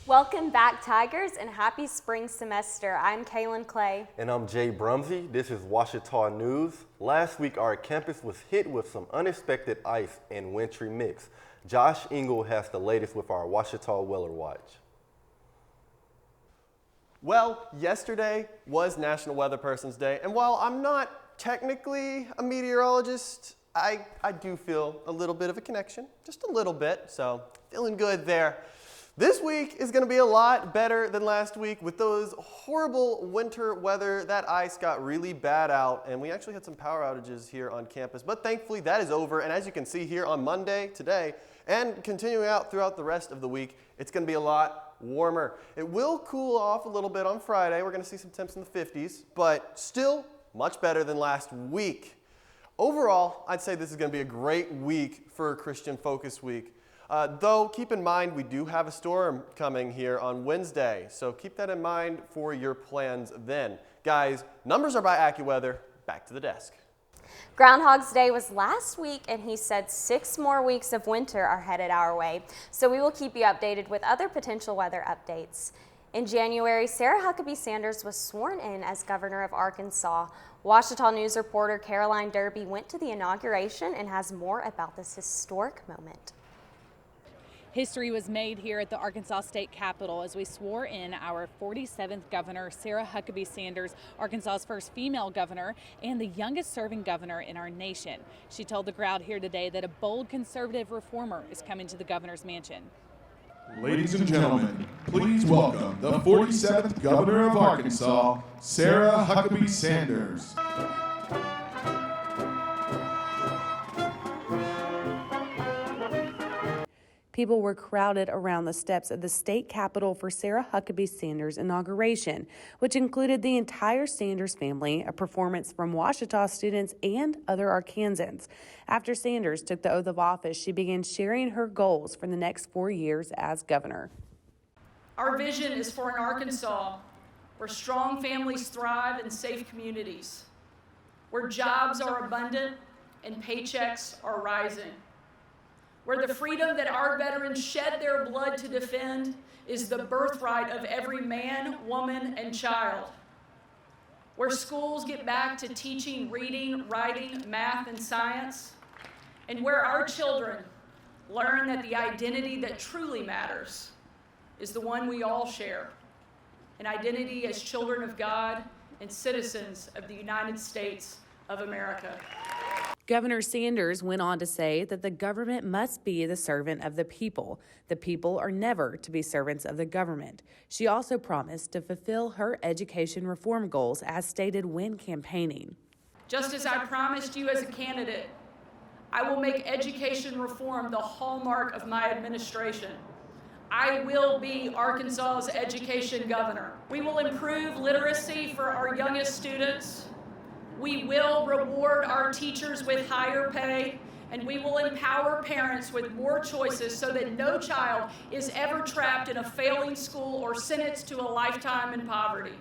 Welcome back, Tigers, and happy spring semester. I'm Kaylin Clay. And I'm Jay Brumsey. This is Ouachita News. Last week, our campus was hit with some unexpected ice and wintry mix. Josh Engel has the latest with our Ouachita Weather Watch. Well, yesterday was National Weather Person's Day, and while I'm not technically a meteorologist, I do feel a little bit of a connection, just a little bit, so feeling good there. This week is going to be a lot better than last week with those horrible winter weather. That ice got really bad out, and we actually had some power outages here on campus, but thankfully that is over, and as you can see here on Monday, today, and continuing out throughout the rest of the week, it's going to be a lot warmer. It will cool off a little bit on Friday. We're going to see some temps in the 50s, but still much better than last week. Overall, I'd say this is going to be a great week for Christian Focus Week. Though, keep in mind, we do have a storm coming here on Wednesday, so keep that in mind for your plans then. Guys, numbers are by AccuWeather. Back to the desk. Groundhog's Day was last week, and he said 6 more weeks of winter are headed our way. So we will keep you updated with other potential weather updates. In January, Sarah Huckabee Sanders was sworn in as governor of Arkansas. Ouachita News reporter Caroline Derby went to the inauguration and has more about this historic moment. History was made here at the Arkansas State Capitol as we swore in our 47th governor, Sarah Huckabee Sanders, Arkansas's first female governor and the youngest serving governor in our nation. She told the crowd here today that a bold conservative reformer is coming to the governor's mansion. Ladies and gentlemen, please welcome the 47th governor of Arkansas, Sarah Huckabee Sanders. People were crowded around the steps of the state capitol for Sarah Huckabee Sanders' inauguration, which included the entire Sanders family, a performance from Ouachita students and other Arkansans. After Sanders took the oath of office, she began sharing her goals for the next 4 years as governor. Our vision is for an Arkansas where strong families thrive in safe communities, where jobs are abundant and paychecks are rising, where the freedom that our veterans shed their blood to defend is the birthright of every man, woman, and child, where schools get back to teaching reading, writing, math, and science, and where our children learn that the identity that truly matters is the one we all share, an identity as children of God and citizens of the United States of America. Governor Sanders went on to say that the government must be the servant of the people. The people are never to be servants of the government. She also promised to fulfill her education reform goals as stated when campaigning. Just as I promised you as a candidate, I will make education reform the hallmark of my administration. I will be Arkansas's education governor. We will improve literacy for our youngest students. We will reward our teachers with higher pay, and we will empower parents with more choices so that no child is ever trapped in a failing school or sentenced to a lifetime in poverty.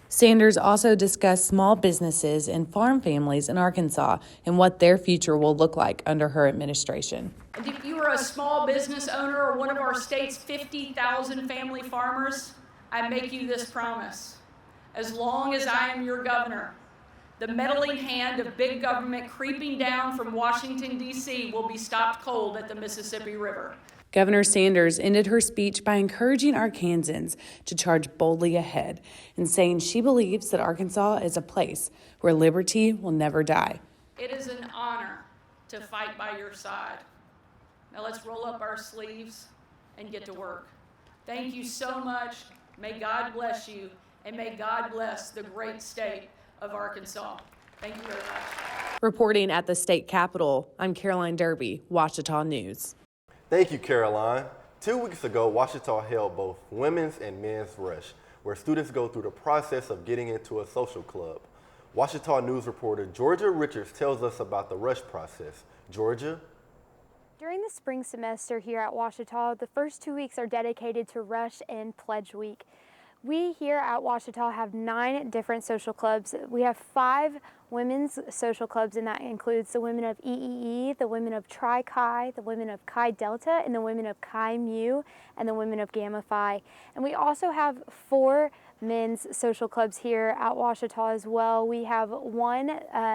Sanders also discussed small businesses and farm families in Arkansas and what their future will look like under her administration. And if you are a small business owner or one of our state's 50,000 family farmers, I make you this promise. As long as I am your governor, the meddling hand of big government creeping down from Washington, D.C. will be stopped cold at the Mississippi River. Governor Sanders ended her speech by encouraging Arkansans to charge boldly ahead and saying she believes that Arkansas is a place where liberty will never die. It is an honor to fight by your side. Now let's roll up our sleeves and get to work. Thank you so much. May God bless you, and may God bless the great state of Arkansas. Thank you very much. Reporting at the state capitol, I'm Caroline Derby, Ouachita News. Thank you, Caroline. 2 weeks ago, Ouachita held both women's and men's rush, where students go through the process of getting into a social club. Ouachita News reporter Georgia Richards tells us about the rush process. Georgia? During the spring semester here at Ouachita, the first 2 weeks are dedicated to Rush and Pledge Week. We here at Ouachita have 9 different social clubs. We have 5 women's social clubs, and that includes the women of EEE, the women of Tri Chi, the women of Chi Delta, and the women of Chi Mu, and the women of Gamma Phi. And we also have 4 men's social clubs here at Ouachita as well. We have one,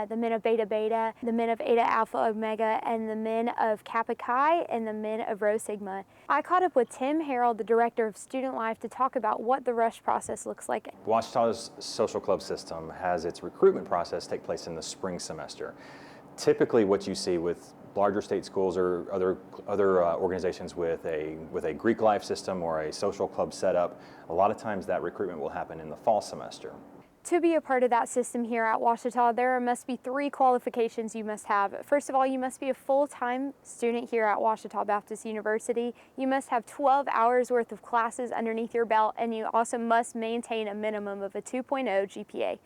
the men of Beta Beta, the men of Eta Alpha Omega, and the men of Kappa Chi, and the men of Rho Sigma. I caught up with Tim Harold, the director of student life, to talk about what the rush process looks like. Ouachita's social club system has its recruitment process take place in the spring semester. Typically what you see with larger state schools or other organizations with a Greek life system or a social club setup, a lot of times that recruitment will happen in the fall semester. To be a part of that system here at Ouachita, there must be 3 qualifications you must have. First of all, you must be a full-time student here at Ouachita Baptist University. You must have 12 hours worth of classes underneath your belt, and you also must maintain a minimum of a 2.0 GPA.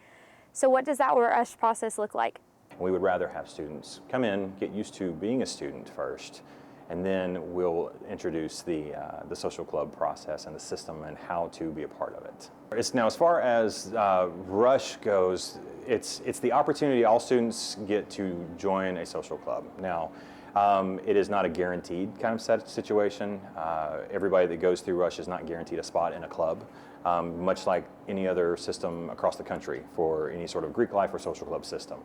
So what does that rush process look like? We would rather have students come in, get used to being a student first, and then we'll introduce the social club process and the system and how to be a part of it. Now, as far as rush goes, it's the opportunity all students get to join a social club. Now, it is not a guaranteed kind of situation. Everybody that goes through rush is not guaranteed a spot in a club, much like any other system across the country for any sort of Greek life or social club system.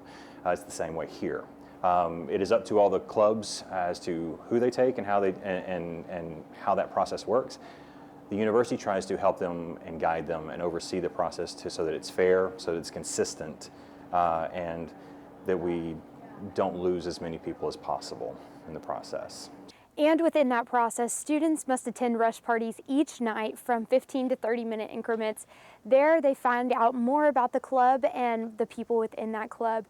It's the same way here. It is up to all the clubs as to who they take and how and how that process works. The university tries to help them and guide them and oversee the process so that it's fair, so that it's consistent, and that we don't lose as many people as possible in the process. And within that process, students must attend rush parties each night from 15 to 30-minute increments. There they find out more about the club and the people within that club.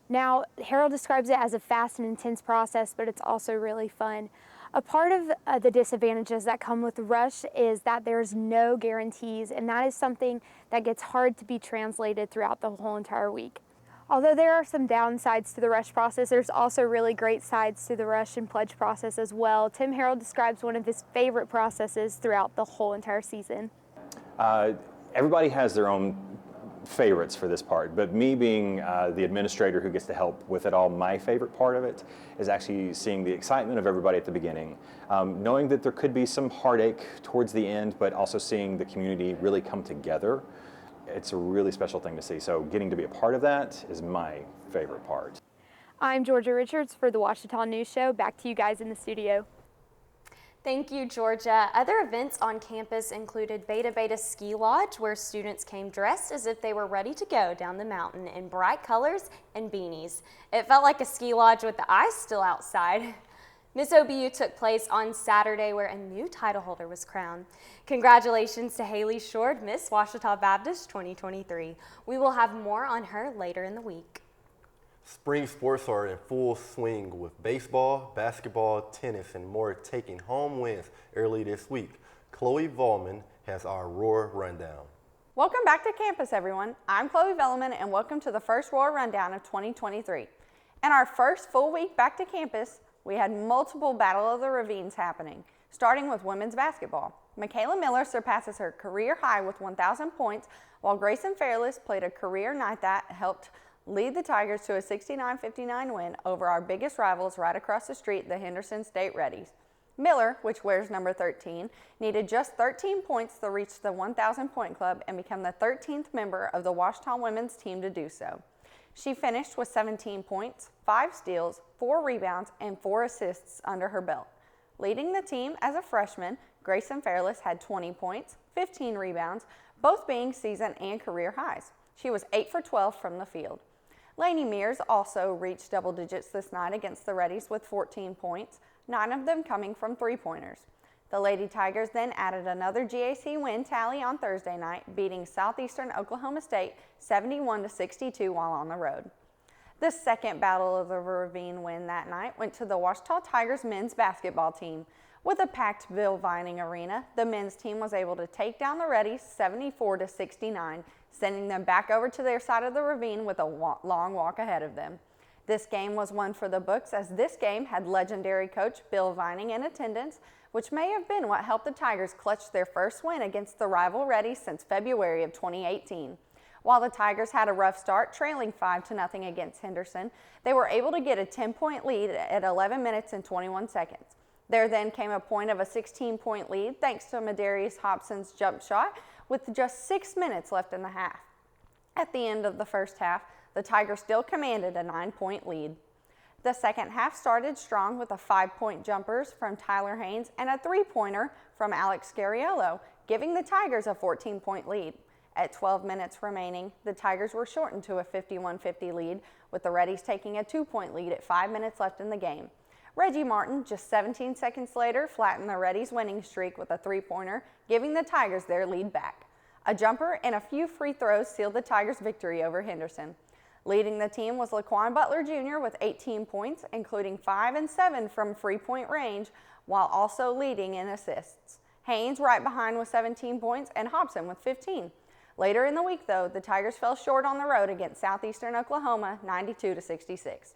Now, Harold describes it as a fast and intense process, but it's also really fun. A part of the disadvantages that come with rush is that there's no guarantees, and that is something that gets hard to be translated throughout the whole entire week. Although there are some downsides to the rush process, there's also really great sides to the rush and pledge process as well. Tim Harold describes one of his favorite processes throughout the whole entire season. Everybody has their own favorites for this part, but me being the administrator who gets to help with it all, my favorite part of it is actually seeing the excitement of everybody at the beginning, knowing that there could be some heartache towards the end, but also seeing the community really come together. It's a really special thing to see, so getting to be a part of that is my favorite part. I'm Georgia Richards for the Ouachita News Show. Back to you guys in the studio. Thank you, Georgia. Other events on campus included Beta Beta Ski Lodge, where students came dressed as if they were ready to go down the mountain in bright colors and beanies. It felt like a ski lodge with the ice still outside. Miss OBU took place on Saturday, where a new title holder was crowned. Congratulations to Haley Short, Miss Ouachita Baptist 2023. We will have more on her later in the week. Spring sports are in full swing with baseball, basketball, tennis, and more taking home wins early this week. Chloe Vollman has our Roar Rundown. Welcome back to campus, everyone. I'm Chloe Velleman, and welcome to the first Roar Rundown of 2023. In our first full week back to campus, we had multiple Battle of the Ravines happening, starting with women's basketball. Michaela Miller surpasses her career high with 1,000 points, while Grayson Fairless played a career night that helped lead the Tigers to a 69-59 win over our biggest rivals right across the street, the Henderson State Reddies. Miller, which wears number 13, needed just 13 points to reach the 1,000-point club and become the 13th member of the Ouachita women's team to do so. She finished with 17 points, 5 steals, 4 rebounds, and 4 assists under her belt. Leading the team as a freshman, Grayson Fairless had 20 points, 15 rebounds, both being season and career highs. She was 8 for 12 from the field. Lainey Mears also reached double digits this night against the Reddies with 14 points, 9 of them coming from three-pointers. The Lady Tigers then added another GAC win tally on Thursday night, beating Southeastern Oklahoma State 71-62 while on the road. The second Battle of the Ravine win that night went to the Ouachita Tigers men's basketball team. With a packed Bill Vining arena, the men's team was able to take down the Reddies 74-69, sending them back over to their side of the ravine with a long walk ahead of them. This game was one for the books, as this game had legendary coach Bill Vining in attendance, which may have been what helped the Tigers clutch their first win against the rival Reddies since February of 2018. While the Tigers had a rough start, trailing 5-0 against Henderson, they were able to get a 10-point lead at 11 minutes and 21 seconds. There then came a point of a 16-point lead thanks to Madarius Hobson's jump shot with just 6 minutes left in the half. At the end of the first half, the Tigers still commanded a 9-point lead. The second half started strong with a 5-point jumpers from Tyler Haynes and a 3-pointer from Alex Scariello, giving the Tigers a 14-point lead. At 12 minutes remaining, the Tigers were shortened to a 51-50 lead, with the Reddies taking a 2-point lead at 5 minutes left in the game. Reggie Martin, just 17 seconds later, flattened the Reddies' winning streak with a 3-pointer, giving the Tigers their lead back. A jumper and a few free throws sealed the Tigers' victory over Henderson. Leading the team was Laquan Butler Jr. with 18 points, including 5 and 7 from free-point range, while also leading in assists. Haynes right behind with 17 points and Hobson with 15. Later in the week, though, the Tigers fell short on the road against Southeastern Oklahoma, 92-66.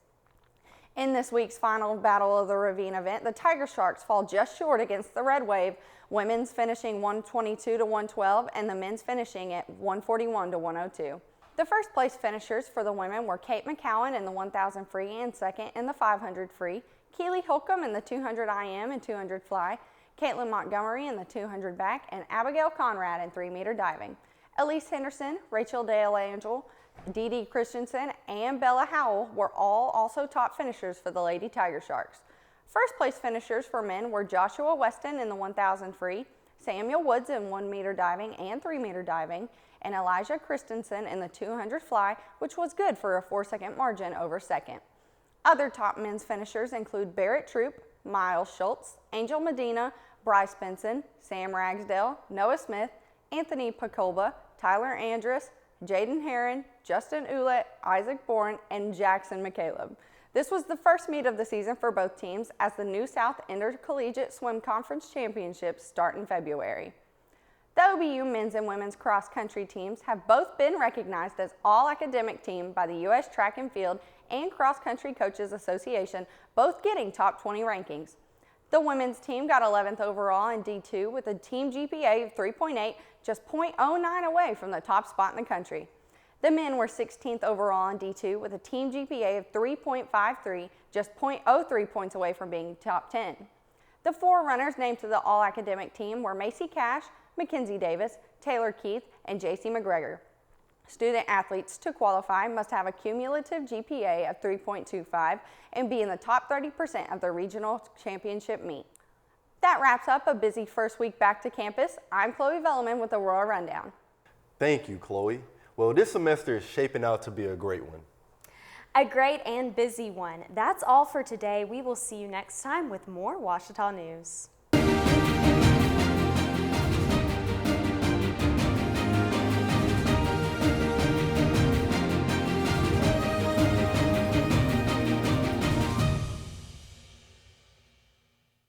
In this week's final Battle of the Ravine event, the Tiger Sharks fall just short against the Red Wave, women's finishing 122-112 and the men's finishing at 141-102. The first place finishers for the women were Kate McCowan in the 1,000 free and second in the 500 free, Keely Holcomb in the 200 IM and 200 fly, Caitlin Montgomery in the 200 back, and Abigail Conrad in 3-meter diving. Elise Henderson, Rachel DeLangel, Dee Dee Christensen, and Bella Howell were all also top finishers for the Lady Tiger Sharks. First place finishers for men were Joshua Weston in the 1,000 free, Samuel Woods in 1-meter diving and 3-meter diving, and Elijah Christensen in the 200 fly, which was good for a 4-second margin over second. Other top men's finishers include Barrett Troop, Miles Schultz, Angel Medina, Bryce Benson, Sam Ragsdale, Noah Smith, Anthony Pacolba, Tyler Andrus, Jaden Herron, Justin Ouellette, Isaac Bourne, and Jackson McCaleb. This was the first meet of the season for both teams as the New South Intercollegiate Swim Conference Championships start in February. The OBU men's and women's cross-country teams have both been recognized as all-academic team by the U.S. Track and Field and Cross Country Coaches Association, both getting top 20 rankings. The women's team got 11th overall in D2 with a team GPA of 3.8, just 0.09 away from the top spot in the country. The men were 16th overall in D2 with a team GPA of 3.53, just 0.03 points away from being top 10. The 4 runners named to the all-academic team were Macy Cash, Mackenzie Davis, Taylor Keith, and JC McGregor. Student athletes to qualify must have a cumulative GPA of 3.25 and be in the top 30% of the regional championship meet. That wraps up a busy first week back to campus. I'm Chloe Velleman with the Aurora Rundown. Thank you, Chloe. Well, this semester is shaping out to be a great one. A great and busy one. That's all for today. We will see you next time with more Ouachita news.